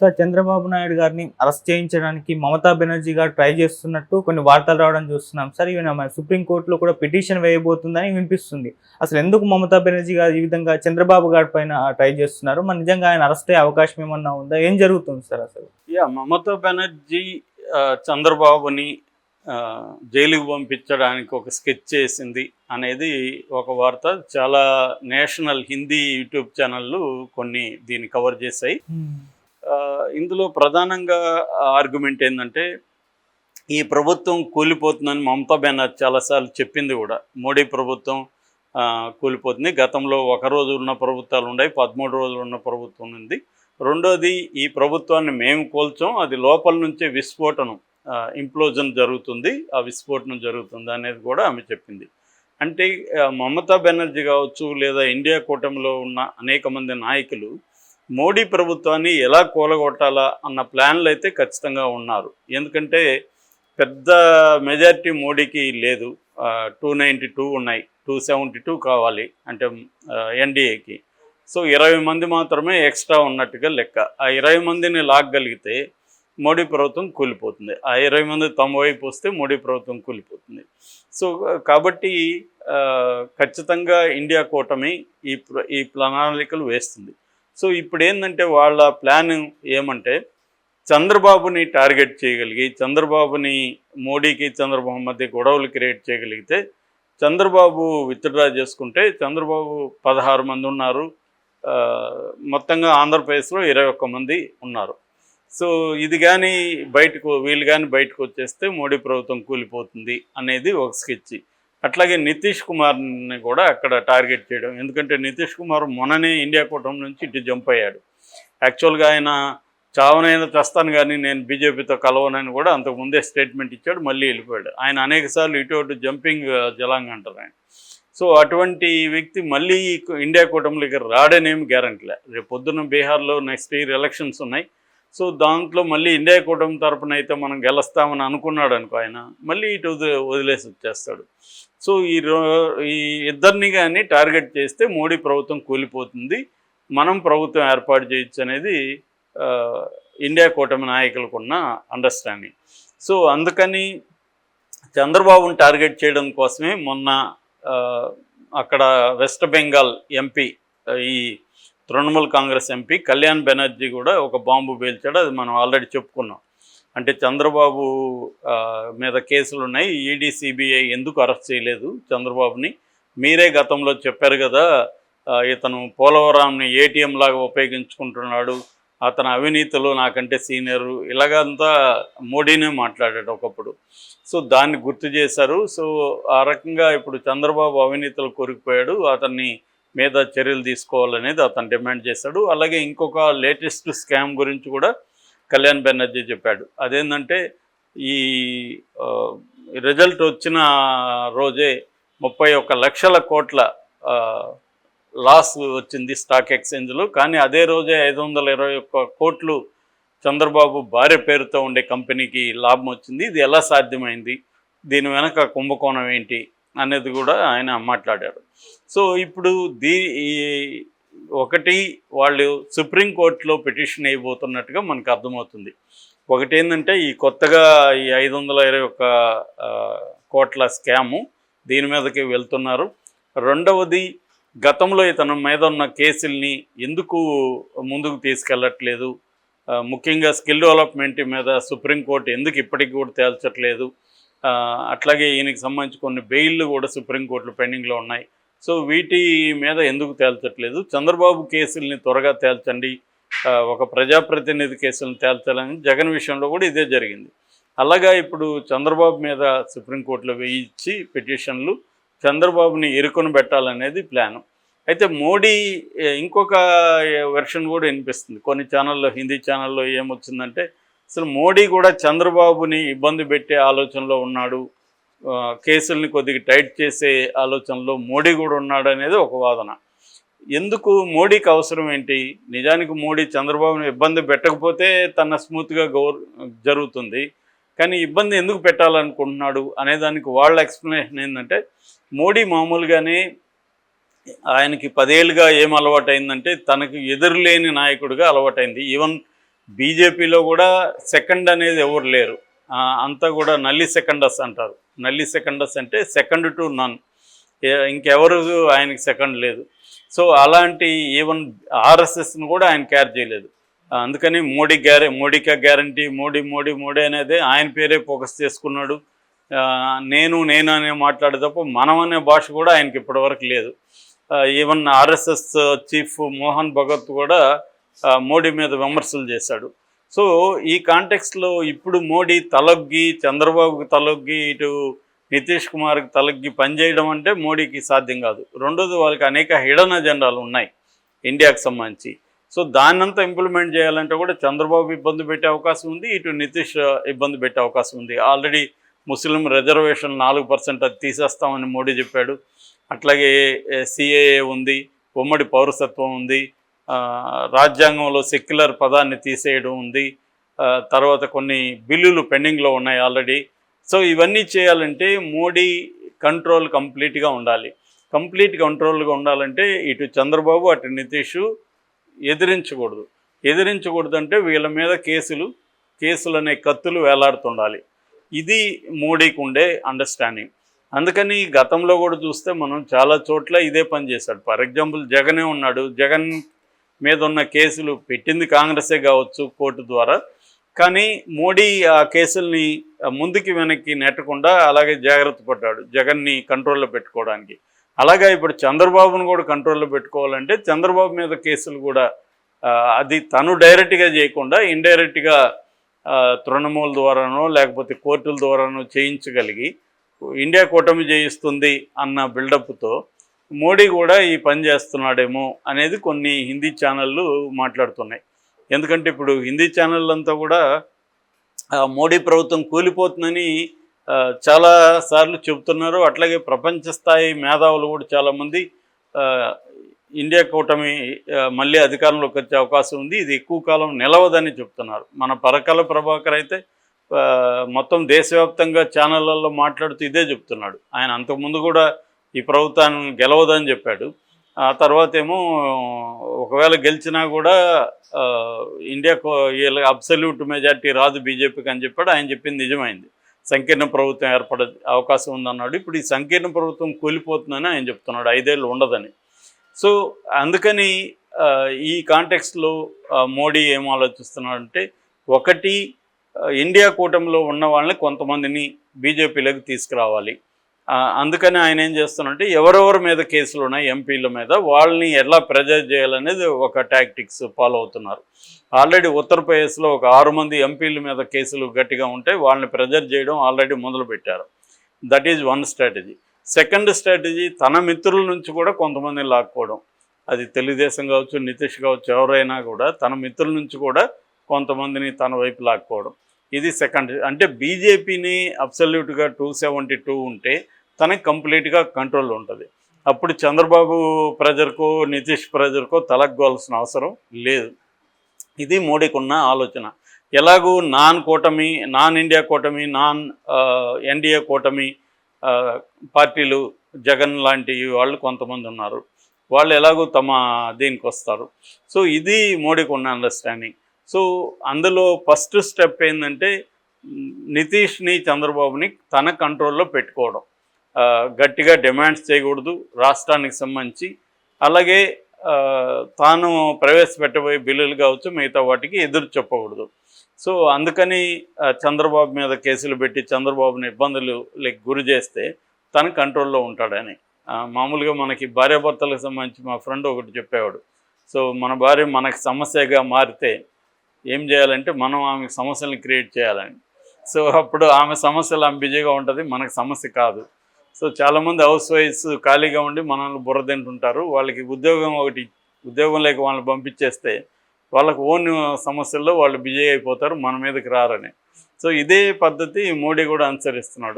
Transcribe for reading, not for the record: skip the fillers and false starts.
Sir, Chandrababu Naidu గారిని arrest చేయించడానికి మమతా బెనర్జీ గారు ట్రై చేస్తున్నట్టు కొన్ని వార్తలు రావడం చూస్తున్నాం సార్. ఈవెన్ మన సుప్రీంకోర్టులో కూడా పిటిషన్ వేయబోతుందని వినిపిస్తుంది. అసలు ఎందుకు మమతా బెనర్జీ గారు ఈ విధంగా చంద్రబాబు గారి పైన ట్రై చేస్తున్నారు? మరి నిజంగా ఆయన అరెస్ట్ అయ్యే అవకాశం ఏమన్నా ఉందా? ఏం జరుగుతుంది సార్ అసలు? మమతా బెనర్జీ చంద్రబాబుని జైలుకు పంపించడానికి ఒక స్కెచ్ చేసింది అనేది ఒక వార్త. చాలా నేషనల్ హిందీ యూట్యూబ్ ఛానళ్ళు కొన్ని దీన్ని కవర్ చేశాయి. ఇందులో ప్రధానంగా ఆర్గ్యుమెంట్ ఏంటంటే, ఈ ప్రభుత్వం కూలిపోతుందని మమతా బెనర్జీ చాలాసార్లు చెప్పింది కూడా. మోడీ ప్రభుత్వం కూలిపోతుంది. గతంలో ఒక రోజు ఉన్న ప్రభుత్వాలు ఉన్నాయి, 13 రోజులు ఉన్న ప్రభుత్వం ఉంది. రెండోది, ఈ ప్రభుత్వాన్ని మేము కోల్చాం, అది లోపల నుంచే విస్ఫోటనం, ఇంప్లోజన్ జరుగుతుంది, ఆ విస్ఫోటనం జరుగుతుంది అనేది కూడా ఆమె చెప్పింది. అంటే మమతా బెనర్జీ కావచ్చు, లేదా ఇండియా కూటమిలో ఉన్న అనేక మంది నాయకులు మోడీ ప్రభుత్వాన్ని ఎలా కూలగొట్టాలా అన్న ప్లాన్లు అయితే ఖచ్చితంగా ఉన్నారు. ఎందుకంటే పెద్ద మెజారిటీ మోడీకి లేదు, 292 ఉన్నాయి, 272 కావాలి అంటే ఎన్డీఏకి. సో 20 మంది మాత్రమే ఎక్స్ట్రా ఉన్నట్టుగా లెక్క. ఆ 20 మందిని లాగగలిగితే మోడీ ప్రభుత్వం కూలిపోతుంది. ఆ 20 మంది తమ వైపు వస్తే మోడీ ప్రభుత్వం కూలిపోతుంది. సో కాబట్టి ఖచ్చితంగా ఇండియా కూటమి ఈ ప్రణాళికలు వేస్తుంది. సో ఇప్పుడు ఏంటంటే వాళ్ళ ప్లాన్ ఏమంటే, చంద్రబాబుని టార్గెట్ చేయగలిగి, చంద్రబాబుని మోడీకి చంద్రబాబు మధ్య గొడవలు క్రియేట్ చేయగలిగితే, చంద్రబాబు విత్డ్రా చేసుకుంటే, చంద్రబాబు 16 మంది ఉన్నారు, మొత్తంగా ఆంధ్రప్రదేశ్లో 21 మంది ఉన్నారు. సో ఇది కానీ వీళ్ళు కానీ బయటకు వచ్చేస్తే మోడీ ప్రభుత్వం కూలిపోతుంది అనేది ఒక స్కెచ్. అట్లాగే నితీష్ కుమార్ని కూడా అక్కడ టార్గెట్ చేయడం. ఎందుకంటే నితీష్ కుమార్ మొన్ననే ఇండియా కూటమి నుంచి ఇటు జంప్ అయ్యాడు. యాక్చువల్గా ఆయన చావనైనా తెస్తాను కానీ నేను బీజేపీతో కలవనని కూడా అంతకుముందే స్టేట్మెంట్ ఇచ్చాడు, మళ్ళీ వెళ్ళిపోయాడు. ఆయన అనేకసార్లు ఇటు జంపింగ్ జలాంగ్ అంటారు ఆయన. సో అటువంటి వ్యక్తి మళ్ళీ ఇండియా కూటమిలోకి రాడనేమి గ్యారంటీలే. రేపు పొద్దున్న బీహార్లో నెక్స్ట్ ఇయర్ ఎలక్షన్స్ ఉన్నాయి. సో దాంట్లో మళ్ళీ ఇండియా కూటమి తరపున అయితే మనం గెలుస్తామని అనుకున్నాడు అనుకో, ఆయన మళ్ళీ ఇటు వదిలేసి వచ్చేస్తాడు. సో ఈ ఇద్దరిని కానీ టార్గెట్ చేస్తే మోడీ ప్రభుత్వం కూలిపోతుంది, మనం ప్రభుత్వం ఏర్పాటు చేయొచ్చు అనేది ఇండియా కూటమి నాయకులకు ఉన్న అండర్స్టాండింగ్. సో అందుకని చంద్రబాబుని టార్గెట్ చేయడం కోసమే మొన్న అక్కడ వెస్ట్ బెంగాల్ ఎంపీ, ఈ తృణమూల్ కాంగ్రెస్ ఎంపీ కళ్యాణ్ బెనర్జీ కూడా ఒక బాంబు పేల్చాడు. అది మనం ఆల్రెడీ చెప్పుకున్నాం. అంటే చంద్రబాబు మీద కేసులు ఉన్నాయి, ఈడీ సిబిఐ ఎందుకు అరెస్ట్ చేయలేదు చంద్రబాబుని? మీరే గతంలో చెప్పారు కదా, ఇతను పోలవరాంని ఏటీఎం లాగా ఉపయోగించుకుంటున్నాడు, అతను అవినీతిలో నాకంటే సీనియరు, ఇలాగంతా మోడీనే మాట్లాడాడు ఒకప్పుడు. సో దాన్ని గుర్తు చేశారు. సో ఆ రకంగా ఇప్పుడు చంద్రబాబు అవినీతిలో కొరికిపోయాడు, అతన్ని మీద చర్యలు తీసుకోవాలనేది అతను డిమాండ్ చేశాడు. అలాగే ఇంకొక లేటెస్ట్ స్కామ్ గురించి కూడా కళ్యాణ్ బెనర్జీ చెప్పాడు. అదేంటంటే ఈ రిజల్ట్ వచ్చిన రోజే 31 లక్షల కోట్ల లాస్ వచ్చింది స్టాక్ ఎక్స్చేంజ్లో. కానీ అదే రోజే 521 కోట్లు చంద్రబాబు భార్య పేరుతో ఉండే కంపెనీకి లాభం వచ్చింది. ఇది ఎలా సాధ్యమైంది, దీని వెనక కుంభకోణం ఏంటి అనేది కూడా ఆయన మాట్లాడారు. సో ఇప్పుడు ఒకటి, వాళ్ళు సుప్రీంకోర్టులో పిటిషన్ వేయబోతున్నట్టుగా మనకు అర్థమవుతుంది. ఒకటి ఏంటంటే, ఈ కొత్తగా ఈ 521 కోట్ల స్కాము దీని మీదకి వెళ్తున్నారు. రెండవది, గతంలో ఇతని మీద ఉన్న కేసుల్ని ఎందుకు ముందుకు తీసుకెళ్ళట్లేదు, ముఖ్యంగా స్కిల్ డెవలప్మెంట్ మీద సుప్రీంకోర్టు ఎందుకు ఇప్పటికి కూడా తేల్చట్లేదు, అట్లాగే ఈయనకి సంబంధించి కొన్ని బెయిల్లు కూడా సుప్రీంకోర్టులో పెండింగ్లో ఉన్నాయి. సో వీటి మీద ఎందుకు తేల్చట్లేదు, చంద్రబాబు కేసుల్ని త్వరగా తేల్చండి, ఒక ప్రజాప్రతినిధి కేసులను తేల్చాలని జగన్ విషయంలో కూడా ఇదే జరిగింది. అలాగా ఇప్పుడు చంద్రబాబు మీద సుప్రీంకోర్టులో వేయించి పిటిషన్లు చంద్రబాబుని ఇరుకుని పెట్టాలనేది ప్లాను. అయితే మోడీ ఇంకొక వెర్షన్ కూడా వినిపిస్తుంది కొన్ని ఛానల్లో, హిందీ ఛానల్లో ఏమొచ్చిందంటే, అసలు మోడీ కూడా చంద్రబాబుని ఇబ్బంది పెట్టే ఆలోచనలో ఉన్నాడు, కేసుల్ని కొద్దిగా టైట్ చేసే ఆలోచనలో మోడీ కూడా ఉన్నాడు అనేది ఒక వాదన. ఎందుకు మోడీకి అవసరం ఏంటి? నిజానికి మోడీ చంద్రబాబుని ఇబ్బంది పెట్టకపోతే తన స్మూత్గా జరుగుతుంది, కానీ ఇబ్బంది ఎందుకు పెట్టాలనుకుంటున్నాడు అనేదానికి వాళ్ళ ఎక్స్ప్లెనేషన్ ఏంటంటే, మోడీ మామూలుగానే ఆయనకి 10 ఏళ్ళుగా ఏం అలవాటైందంటే, తనకు ఎదురులేని నాయకుడిగా అలవాటైంది. ఈవెన్ బీజేపీలో కూడా సెకండ్ అనేది ఎవరు లేరు. అంతా కూడా నల్లి సెకండర్స్ అంటారు. నల్లి సెకండర్స్ అంటే సెకండ్ టు నన్, ఇంకెవరు ఆయనకి సెకండ్ లేదు. సో అలాంటి ఈవెన్ ఆర్ఎస్ఎస్ని కూడా ఆయన క్యార్ చేయలేదు. అందుకని మోడీకా గ్యారంటీ, మోడీ అనేది ఆయన పేరే ఫోకస్ చేసుకున్నాడు. నేను అనే మాట్లాడే తప్ప మనం అనే భాష కూడా ఆయనకి ఇప్పటివరకు లేదు. Even RSS chief Mohan Bhagat కూడా మోడీ మీద విమర్శలు చేశాడు. సో ఈ కాంటెక్స్లో ఇప్పుడు మోడీ తలొగ్గి, చంద్రబాబుకి తలొగ్గి, ఇటు నితీష్ కుమార్కి తలొగ్గి పనిచేయడం అంటే మోడీకి సాధ్యం కాదు. రెండోది, వాళ్ళకి అనేక హిడెన్ అజెండాలు ఉన్నాయి ఇండియాకి సంబంధించి. సో దాన్నంతా ఇంప్లిమెంట్ చేయాలంటే కూడా చంద్రబాబు ఇబ్బంది పెట్టే అవకాశం ఉంది, ఇటు నితీష్ ఇబ్బంది పెట్టే అవకాశం ఉంది. ఆల్రెడీ ముస్లిం రిజర్వేషన్ 4% అది తీసేస్తామని మోడీ చెప్పాడు. అట్లాగే సిఏఏ ఉంది, ఉమ్మడి పౌరసత్వం ఉంది, రాజ్యాంగంలో సెక్యులర్ పదాన్ని తీసేయడం ఉంది, తర్వాత కొన్ని బిల్లులు పెండింగ్లో ఉన్నాయి ఆల్రెడీ. సో ఇవన్నీ చేయాలంటే మోడీ కంట్రోల్ కంప్లీట్గా ఉండాలి. కంప్లీట్ కంట్రోల్గా ఉండాలంటే ఇటు చంద్రబాబు అటు నితీష్ ఎదిరించకూడదు అంటే వీళ్ళ మీద కేసులు అనే కత్తులు వేలాడుతుండాలి. ఇది మోడీకి ఉండే అండర్స్టాండింగ్. అందుకని గతంలో కూడా చూస్తే మనం చాలా చోట్ల ఇదే పని చేశాడు. ఫర్ ఎగ్జాంపుల్ జగనే ఉన్నాడు. జగన్ మీద ఉన్న కేసులు పెట్టింది కాంగ్రెసే కావచ్చు కోర్టు ద్వారా, కానీ మోడీ ఆ కేసుల్ని ముందుకి వెనక్కి నెట్టకుండా అలాగే జాగ్రత్త పడ్డాడు జగన్ని కంట్రోల్లో పెట్టుకోవడానికి. అలాగే ఇప్పుడు చంద్రబాబును కూడా కంట్రోల్లో పెట్టుకోవాలంటే చంద్రబాబు మీద కేసులు కూడా అది తను డైరెక్ట్గా చేయకుండా ఇండైరెక్ట్గా తృణమూల్ ద్వారానో లేకపోతే కోర్టుల ద్వారానో చేయించగలిగి ఇండియా కూటమి చేయిస్తుంది అన్న బిల్డప్తో మోడీ కూడా ఈ పని చేస్తున్నాడేమో అనేది కొన్ని హిందీ ఛానళ్ళు మాట్లాడుతున్నాయి. ఎందుకంటే ఇప్పుడు హిందీ ఛానళ్ళంతా కూడా మోడీ ప్రభుత్వం కూలిపోతుందని చాలాసార్లు చెబుతున్నారు. అట్లాగే ప్రపంచ స్థాయి మేధావులు కూడా చాలామంది ఇండియా కూటమి మళ్ళీ అధికారంలోకి వచ్చే అవకాశం ఉంది, ఇది ఎక్కువ కాలం నిలవదని చెప్తున్నారు. మన పరకాల ప్రభాకర్ అయితే మొత్తం దేశవ్యాప్తంగా ఛానళ్ళల్లో మాట్లాడుతూ ఇదే చెప్తున్నాడు. ఆయన అంతకుముందు కూడా ఈ ప్రభుత్వాన్ని గెలవదని చెప్పాడు. ఆ తర్వాత ఏమో ఒకవేళ గెలిచినా కూడా ఇండియాకు అబ్సల్యూట్ మెజార్టీ రాదు బీజేపీకి అని చెప్పాడు. ఆయన చెప్పింది నిజమైంది. సంకీర్ణ ప్రభుత్వం ఏర్పడే అవకాశం ఉందన్నాడు. ఇప్పుడు ఈ సంకీర్ణ ప్రభుత్వం కూలిపోతుందని ఆయన చెప్తున్నాడు, 5 ఏళ్ళు ఉండదని. సో అందుకని ఈ కాంటెక్స్ట్లో మోడీ ఏం ఆలోచిస్తున్నాడంటే, ఒకటి ఇండియా కూటమిలో ఉన్న వాళ్ళని కొంతమందిని బీజేపీలోకి తీసుకురావాలి. అందుకని ఆయన ఏం చేస్తున్నారంటే ఎవరెవరి మీద కేసులు ఉన్నాయి ఎంపీల మీద వాళ్ళని ఎలా ప్రెజర్ చేయాలనేది ఒక టాక్టిక్స్ ఫాలో అవుతున్నారు. ఆల్రెడీ ఉత్తరప్రదేశ్లో ఒక 6 మంది ఎంపీల మీద కేసులు గట్టిగా ఉంటే వాళ్ళని ప్రెజర్ చేయడం ఆల్రెడీ మొదలుపెట్టారు. That is one strategy. Second strategy తన మిత్రుల నుంచి కూడా కొంతమందిని లాక్కోవడం. అది తెలుగుదేశం కావచ్చు, నితీష్ కావచ్చు, ఎవరైనా కూడా తన మిత్రుల నుంచి కూడా కొంతమందిని తన వైపు లాక్కోవడం. ఇది సెకండ్. అంటే బీజేపీని అబ్సల్యూట్గా 272 ఉంటే తనకి కంప్లీట్గా కంట్రోల్ ఉంటుంది. అప్పుడు చంద్రబాబు ప్రెజర్కో నితీష్ ప్రెజర్కో తలగ్గాల్సిన అవసరం లేదు. ఇది మోడీకి ఉన్న ఆలోచన. ఎలాగూ నాన్ ఇండియా కూటమి, ఎన్డీఏ కూటమి పార్టీలు జగన్ లాంటి వాళ్ళు కొంతమంది ఉన్నారు. వాళ్ళు ఎలాగో తమ దీనికి వస్తారు. సో ఇది మోడీకి ఉన్న అండర్స్టాండింగ్. సో అందులో ఫస్ట్ స్టెప్ ఏంటంటే నితీష్ని చంద్రబాబుని తన కంట్రోల్లో పెట్టుకోవడం. గట్టిగా డిమాండ్స్ చేయకూడదు రాష్ట్రానికి సంబంధించి. అలాగే తాను ప్రవేశపెట్టబోయే బిల్లులు కావచ్చు మిగతా వాటికి ఎదురు చెప్పకూడదు. సో అందుకని చంద్రబాబు మీద కేసులు పెట్టి చంద్రబాబుని ఇబ్బందులకు గురి చేస్తే తను కంట్రోల్లో ఉంటాడని. మామూలుగా మనకి భార్యాభర్తలకు సంబంధించి మా ఫ్రెండ్ ఒకటి చెప్పేవాడు. సో మన భార్య మనకి సమస్యగా మారితే ఏం చేయాలంటే మనం ఆమెకు సమస్యలను క్రియేట్ చేయాలని. సో అప్పుడు ఆమె సమస్యలు ఆమె బిజీగా ఉంటుంది, మనకు సమస్య కాదు. సో చాలామంది హౌస్ వైఫ్స్ ఖాళీగా ఉండి మనల్ని బుర్రదింటుంటారు. వాళ్ళకి ఉద్యోగం లేక వాళ్ళని పంపించేస్తే వాళ్ళకు ఓన్ సమస్యల్లో వాళ్ళు బిజీ అయిపోతారు, మన మీదకి రారని. సో ఇదే పద్ధతి మోడీ కూడా అనుసరిస్తున్నాడు.